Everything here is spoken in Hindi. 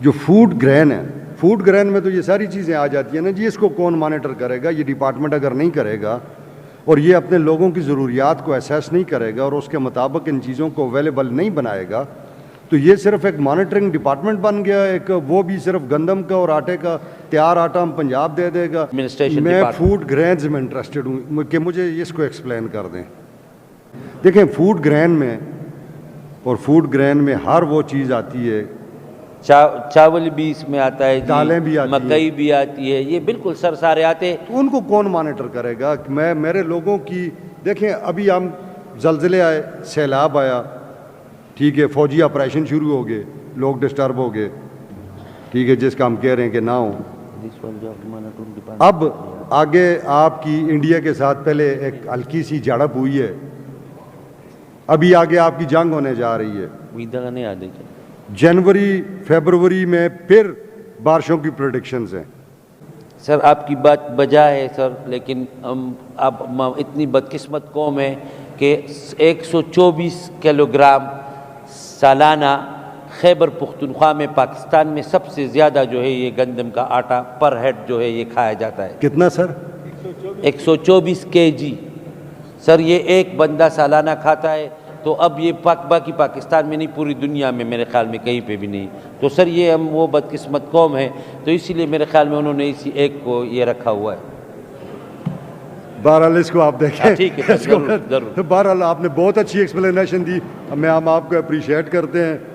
जो फूड ग्रेन है, फूड ग्रेन में तो ये सारी चीज़ें आ जाती हैं ना जी। इसको कौन मॉनिटर करेगा? ये डिपार्टमेंट अगर नहीं करेगा और ये अपने लोगों की ज़रूरियात को एसेस नहीं करेगा और उसके मुताबिक इन चीज़ों को अवेलेबल नहीं बनाएगा, तो ये सिर्फ एक मॉनिटरिंग डिपार्टमेंट बन गया। एक वो भी सिर्फ गंदम का और आटे का, तैयार आटा हम पंजाब दे देगा। मैं फूड ग्रेन्स में इंटरेस्टेड हूँ कि मुझे इसको एक्सप्लेन कर दें। देखें, फूड ग्रेन में और फूड ग्रेन में हर वो चीज़ आती है, चावल भी इसमें आता है, दालें भी आती हैं, मकई भी आती है, ये बिल्कुल सर सारे आते हैं। तो उनको कौन मॉनिटर करेगा? मैं मेरे लोगों की, देखें अभी हम जलजिले आए, सैलाब आया, ठीक है, फौजी ऑपरेशन शुरू हो गए, लोग डिस्टर्ब हो गए, ठीक है, जिसका हम कह रहे हैं कि ना हो। अब आगे आपकी इंडिया के साथ पहले एक हल्की सी झड़प हुई है, अभी आगे आपकी जंग होने जा रही है। जनवरी फरवरी में फिर बारिशों की प्रेडिक्शंस हैं। सर आपकी बात बजा है सर, लेकिन अब इतनी बदकिस्मत कौम है कि 124 किलोग्राम सालाना खैबर पुख्तनख्वा में, पाकिस्तान में सबसे ज़्यादा जो है ये गंदम का आटा पर हेड जो है ये खाया जाता है। कितना सर? 124 केजी सर, ये एक बंदा सालाना खाता है। तो अब ये बाकी पाकिस्तान में नहीं, पूरी दुनिया में मेरे ख्याल में कहीं पे भी नहीं। तो सर ये हम वो बदकिस्मत कौम है, तो इसीलिए मेरे ख्याल में उन्होंने इसी एक को ये रखा हुआ है। बहरहाल इसको आप देखें। ठीक है, जरूर। तो बहरहाल आपने बहुत अच्छी एक्सप्लेनेशन दी, हम आपको अप्रिशिएट करते हैं।